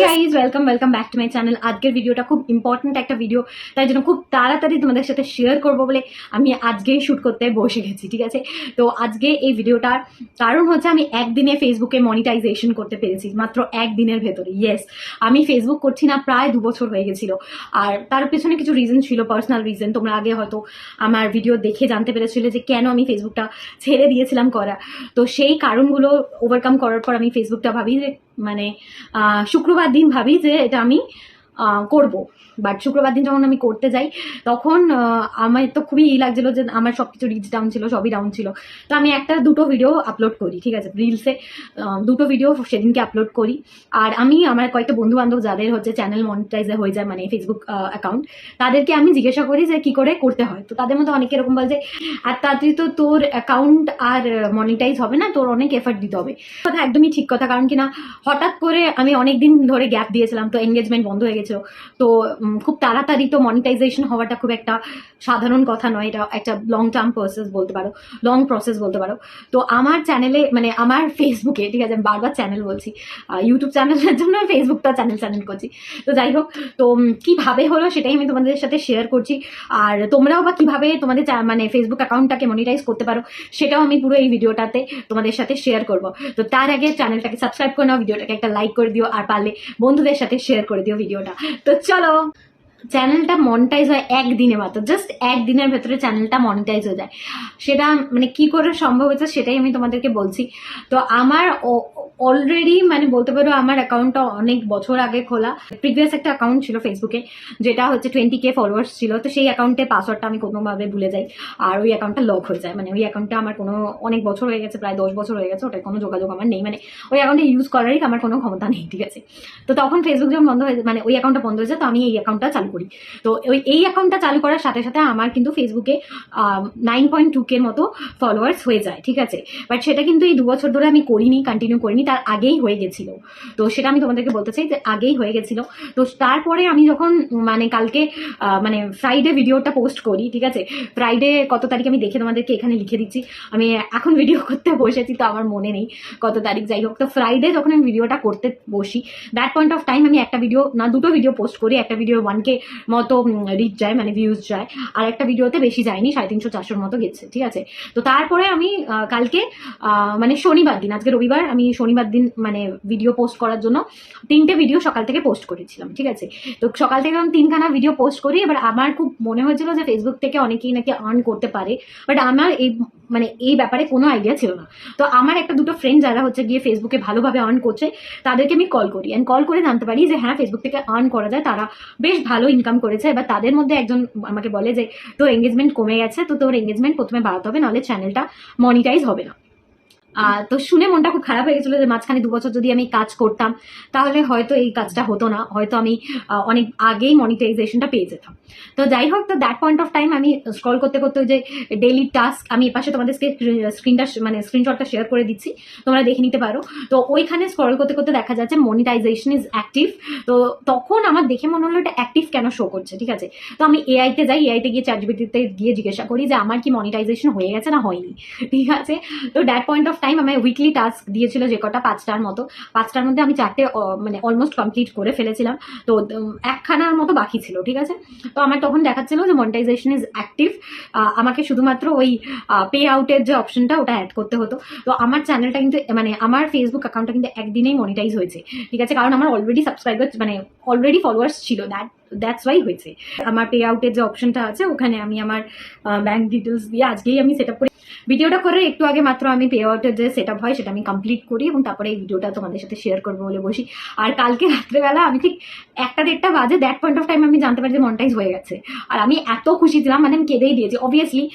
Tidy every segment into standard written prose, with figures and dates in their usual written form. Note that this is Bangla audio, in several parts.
Guys welcome back to my channel. আজকের ভিডিওটা খুব ইম্পর্টেন্ট একটা ভিডিও, তাই জন্য খুব তাড়াতাড়ি তোমাদের সাথে শেয়ার করবো বলে আমি আজকেই শ্যুট করতে বসে গেছি, ঠিক আছে। তো আজকে এই ভিডিওটার কারণ হচ্ছে আমি একদিনে ফেসবুকে মনিটাইজেশন করতে পেরেছি, মাত্র একদিনের ভেতরে। ইয়েস, আমি ফেসবুক করছি না প্রায় 2 বছর হয়ে গেছিল। আর তার পেছনে কিছু রিজন ছিল, পার্সোনাল রিজন। তোমরা আগে হয়তো আমার ভিডিও দেখে জানতে পেরেছিলে যে কেন আমি ফেসবুকটা ছেড়ে দিয়েছিলাম করা। তো সেই কারণগুলো ওভারকাম করার পর আমি ফেসবুকটা ভাবি যে মানে শুক্রবার দিন ভাবি যে এটা আমি করব। বাট শুক্রবার দিন যখন আমি করতে যাই তখন আমার তো খুবই লাগছিল যে আমার সব কিছু রিচ ডাউন ছিল, সবই ডাউন ছিল। তো আমি দুটো ভিডিও আপলোড করি, ঠিক আছে, রিলসে দুটো ভিডিও সেদিনকে আপলোড করি। আর আমি আমার কয়েকটা বন্ধু বান্ধব যাদের হচ্ছে চ্যানেল মনিটাইজ হয়ে যায়, মানে ফেসবুক অ্যাকাউন্ট, তাদেরকে আমি জিজ্ঞাসা করি যে কি করে করতে হয়। তো তাদের মধ্যে অনেকে এরকম বলে যে আর তাড়াতাড়ি তো তোর অ্যাকাউন্ট আর মনিটাইজ হবে না, তোর অনেক এফার্ট দিতে হবে। কথা একদমই ঠিক কথা, কারণ কিনা হঠাৎ করে আমি অনেক দিন ধরে গ্যাপ দিয়েছিলাম, তো এনগেজমেন্ট বন্ধ হয়ে গেছিল। তো খুব তাড়াতাড়ি তো মনিটাইজেশন হওয়াটা খুব একটা সাধারণ কথা নয়, এটা একটা লং টার্ম প্রসেস বলতে পারো, লং প্রসেস বলতে পারো। তো আমার চ্যানেলে মানে আমার ফেসবুকে, ঠিক আছে, আমি বারবার চ্যানেল বলছি, ইউটিউব চ্যানেলের জন্য ফেসবুকটা চ্যানেল করছি। তো যাই হোক, তো কিভাবে হলো সেটাই আমি তোমাদের সাথে শেয়ার করছি। আর তোমরাও বা কিভাবে তোমাদের মানে ফেসবুক অ্যাকাউন্টটাকে মনিটাইজ করতে পারো সেটাও আমি পুরো এই ভিডিওটাতে তোমাদের সাথে শেয়ার করবো। তো তার আগে চ্যানেলটাকে সাবস্ক্রাইব করে নাও, ভিডিওটাকে একটা লাইক করে দিও, আর পারলে বন্ধুদের সাথে শেয়ার করে দিও ভিডিওটা। তো চলো, চ্যানেলটা মনিটাইজ হয় একদিনে, মাত্র জাস্ট একদিনের ভেতরে চ্যানেলটা মনিটাইজ হয়ে যায়। সেটা মানে কি করে সম্ভব হয়েছে সেটাই আমি তোমাদেরকে বলছি। তো আমার অলরেডি মানে বলতে পারো আমার অ্যাকাউন্টটা অনেক বছর আগে খোলা। প্রিভিয়াস একটা অ্যাকাউন্ট ছিল ফেসবুকে, যেটা হচ্ছে 20K ফলোয়ার্স ছিল। তো সেই অ্যাকাউন্টের পাসওয়ার্ডটা আমি কোনোভাবে ভুলে যাই, আর ওই অ্যাকাউন্টটা লক হয়ে যায়। মানে ওই অ্যাকাউন্টটা আমার কোনো অনেক বছর হয়ে গেছে, প্রায় 10 বছর হয়ে গেছে, ওটার কোনো যোগাযোগ আমার নেই। মানে ওই অ্যাকাউন্টে ইউজ করারই আমার কোনো ক্ষমতা নেই, ঠিক আছে। তো তখন ফেসবুক যখন বন্ধ হয়ে, মানে ওই অ্যাকাউন্টটা বন্ধ হয়ে যায়, তো আমি এই অ্যাকাউন্টটা চালু করি। তো এই অ্যাকাউন্টটা চালু করার সাথে সাথে আমার কিন্তু ফেসবুকে 9.2K মতো ফলোয়ার্স হয়ে যায়, ঠিক আছে। বাট সেটা কিন্তু এই 2 বছর ধরে আমি করিনি, কন্টিনিউ করিনি, তার আগেই হয়ে গেছিল। তো সেটা আমি তোমাদেরকে বলতে চাই যে আগেই হয়ে গেছিল। তো তারপরে আমি যখন মানে কালকে মানে ফ্রাইডে ভিডিওটা পোস্ট করি, ঠিক আছে, ফ্রাইডে কত তারিখ আমি দেখে তোমাদেরকে এখানে লিখে দিচ্ছি। আমি এখন ভিডিও করতে বসেছি তো আমার মনে নেই কত তারিখ, যাই হোক। তো ফ্রাইডে যখন আমি ভিডিওটা করতে বসি, দ্যাট পয়েন্ট অফ টাইম আমি একটা ভিডিও না দুটো ভিডিও পোস্ট করি। একটা ভিডিও 1K মতো রিচ যায়, মানে ভিউজ যায়, আর একটা ভিডিওতে বেশি যায়নি, 350-400 মতো গেছে, ঠিক আছে। তো তারপরে আমি কালকে মানে শনিবার দিন, আজকে রবিবার, আমি শনিবার দিন মানে ভিডিও পোস্ট করার জন্য 3টে ভিডিও সকাল থেকে পোস্ট করেছিলাম, ঠিক আছে। তো সকাল থেকে আমি 3খানা ভিডিও পোস্ট করি। এবার আমার খুব মনে হয়েছিল যে ফেসবুক থেকে অনেকেই নাকি আর্ন করতে পারে, বাট আমার এই ব্যাপারে কোনো আইডিয়া ছিল না। তো আমার একটা দুটো ফ্রেন্ড যারা হচ্ছে গিয়ে ফেসবুকে ভালোভাবে আর্ন করছে, তাদেরকে আমি কল করি, অ্যান্ড কল করে জানতে পারি যে হ্যাঁ, ফেসবুক থেকে আর্ন করা যায়, তারা বেশ ভালো ইনকাম করেছে। এবার তাদের মধ্যে একজন আমাকে বলে যে তোর এঙ্গেজমেন্ট কমে গেছে, তো তোর এঙ্গেজমেন্ট প্রথমে বাড়াতে হবে, নাহলে চ্যানেলটা মনিটাইজ হবে না। তো শুনে মনটা খুব খারাপ হয়ে গেছিলো যে মাঝখানে 2 বছর যদি আমি কাজ করতাম তাহলে হয়তো এই কাজটা হতো না, হয়তো আমি অনেক আগেই মনিটাইজেশনটা পেয়ে যেতাম। তো যাই হোক, তো দ্যাট পয়েন্ট অফ টাইম আমি স্ক্রল করতে করতে ওই যে ডেইলি টাস্ক, আমি এপাশে তোমাদেরকে স্ক্রিনশটটা শেয়ার করে দিচ্ছি, তোমরা দেখে নিতে পারো। তো ওইখানে স্ক্রল করতে করতে দেখা যাচ্ছে মনিটাইজেশন ইজ অ্যাক্টিভ। তো তখন আমার দেখে মনে হলো এটা অ্যাক্টিভ কেন শো করছে, ঠিক আছে। তো আমি এআইতে যাই, এআইতে গিয়ে চ্যাটজিপিটিতে গিয়ে জিজ্ঞাসা করি যে আমার কি মনিটাইজেশন হয়ে গেছে না হয়নি, ঠিক আছে। তো দ্যাট পয়েন্ট অফ টাইম আমার উইকলি টাস্ক দিয়েছিল যে কটা, 5টার মতো। 5টার মধ্যে আমি 4টে মানে অলমোস্ট কমপ্লিট করে ফেলেছিলাম। তো 1খানার মতো বাকি ছিল, ঠিক আছে। তো আমার তখন দেখাচ্ছিল যে মনিটাইজেশন ইজ অ্যাক্টিভ। আমাকে শুধুমাত্র ওই পে আউটের যে অপশনটা ওটা অ্যাড করতে হতো। তো আমার চ্যানেলটা কিন্তু মানে আমার ফেসবুক অ্যাকাউন্টটা কিন্তু একদিনেই মনিটাইজ হয়েছে, ঠিক আছে, কারণ আমার অলরেডি সাবস্ক্রাইবার মানে অলরেডি ফলোয়ার্স ছিল, দ্যাটস ওয়াই হয়েছে। আমার পে আউটের যে অপশনটা আছে ওখানে আমি আমার ব্যাঙ্ক ডিটেলস দিয়ে আজকেই আমি সেট আপ করি। ভিডিওটা করে একটু আগে মাত্র আমি পে আউটের যে সেট আপ হয় সেটা আমি কমপ্লিট করি, এবং তারপরে এই ভিডিওটা তোমাদের সাথে শেয়ার করবো বলে বসি। আর কালকে রাত্রেবেলা আমি ঠিক 1টা-1:30 বাজে, দ্যাট পয়েন্ট অফ টাইম আমি জানতে পারি যে মনিটাইজ হয়ে গেছে। আর আমি এত খুশি ছিলাম, মানে আমি কেঁদেই দিয়েছি। অবভিয়াসলি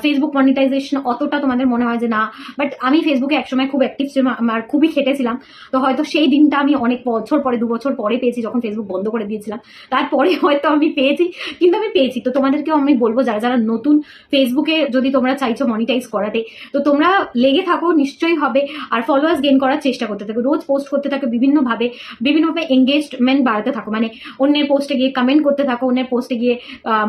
ফেসবুক মনিটাইজেশন অতটা তোমাদের মনে হয় যে না, বাট আমি ফেসবুকে একসময় খুব অ্যাক্টিভ ছিলাম, আমার খুবই খেটেছিলাম। তো হয়তো সেই দিনটা আমি অনেক বছর পরে, 2 বছর পরে পেয়েছি, যখন ফেসবুক বন্ধ করে দিয়েছিলাম তারপরে হয়তো আমি পেয়েছি, কিন্তু আমি পেয়েছি। তো তোমাদেরকেও আমি বলবো যারা যারা নতুন ফেসবুকে যদি তোমরা চাইছো মনিটাইজ করাতে। তো তোমরা লেগে থাকো, নিশ্চয়ই হবে। আর ফলোয়ার্স গেইন করার চেষ্টা করতে থাকো, রোজ পোস্ট করতে থাকো, বিভিন্নভাবে এঙ্গেজমেন্ট বাড়াতে থাকো, মানে অন্যের পোস্টে গিয়ে কমেন্ট করতে থাকো, অন্যের পোস্টে গিয়ে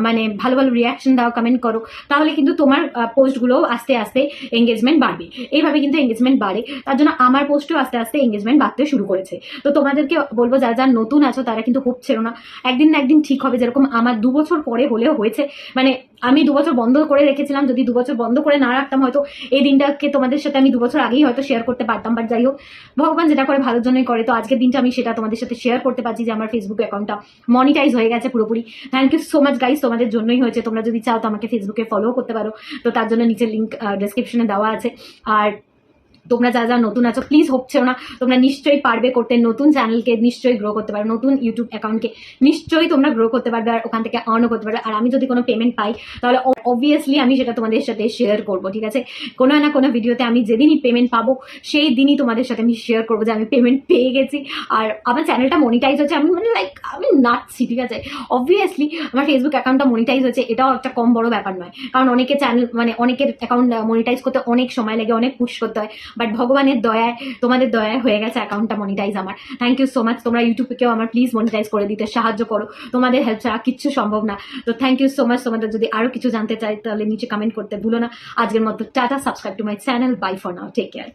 মানে ভালো ভালো রিয়াকশন দাও, কমেন্ট করো, তাহলে কিন্তু তোমার পোস্টগুলো আস্তে আস্তে এঙ্গেজমেন্ট বাড়বে। এইভাবে কিন্তু এঙ্গেজমেন্ট বাড়ে, তার জন্য আমার পোস্টও আস্তে আস্তে এঙ্গেজমেন্ট বাড়তে শুরু করেছে। তো তোমাদেরকে বলবো যারা যারা নতুন আছো তারা কিন্তু হোপ ছেড়ো না, একদিন না একদিন ঠিক হবে। যেরকম আমার 2 বছর পরে হলেও হয়েছে, মানে আমি 2 বছর বন্ধ করে রেখেছিলাম, যদি 2 বছর বন্ধ করে না রাখতাম হয়তো এই দিনটাকে তোমাদের সাথে আমি 2 বছর আগেই হয়তো শেয়ার করতে পারতাম। বাট যাই হোক, ভগবান যেটা করে ভালোর জন্যই করে। তো আজকের দিনটা আমি সেটা তোমাদের সাথে শেয়ার করতে পারছি যে আমার ফেসবুক অ্যাকাউন্টটা মনিটাইজ হয়ে গেছে পুরোপুরি। Thank you so much guys, তোমাদের জন্যই হয়েছে। তোমরা যদি চাও তো আমাকে ফেসবুকে ফলো করতে পারো, তো তার জন্য নিচে লিঙ্ক ডেসক্রিপশনে দেওয়া আছে। আর তোমরা যা যা নতুন আছো প্লিজ হোপ ছেড়ো না, তোমরা নিশ্চয়ই পারবে করতে। নতুন চ্যানেলকে নিশ্চয়ই গ্রো করতে পারবে, নতুন ইউটিউব অ্যাকাউন্টকে নিশ্চয়ই তোমরা গ্রো করতে পারবে, আর ওখান থেকে আর্নও করতে পারবে। আর আমি যদি কোনো পেমেন্ট পাই তাহলে অবভিয়াসলি আমি সেটা তোমাদের সাথে শেয়ার করবো, ঠিক আছে? কোনো না কোনো ভিডিওতে আমি যেদিনই পেমেন্ট পাবো সেই দিনই তোমাদের সাথে আমি শেয়ার করবো যে আমি পেমেন্ট পেয়ে গেছি আর আমার চ্যানেলটা মনিটাইজ হচ্ছে। আমি মানে লাইক আমি নাচছি, ঠিক আছে? অবভিয়াসলি আমার ফেসবুক অ্যাকাউন্টটা মনিটাইজ হচ্ছে, এটাও একটা কম বড় ব্যাপার নয়, কারণ অনেকে চ্যানেল মানে অনেকের অ্যাকাউন্ট মনিটাইজ করতে অনেক সময় লাগে, অনেক পুশ করতে হয়। বাট ভগবানের দয়ায়, তোমাদের দয়ায় হয়ে গেছে অ্যাকাউন্টটা মনিটাইজ আমার। Thank you so much. তোমরা ইউটিউবকেও আমার প্লিজ মনিটাইজ করে দিতে সাহায্য করো, তোমাদের হেল্প ছাড়া কিচ্ছু সম্ভব না। তো থ্যাংক ইউ সো মাচ। তোমাদের যদি আরো কিছু জানতে চাই তাহলে নিচে কমেন্ট করতে ভুলো না। আজকের মতো tata, subscribe to my channel, bye for now, take care.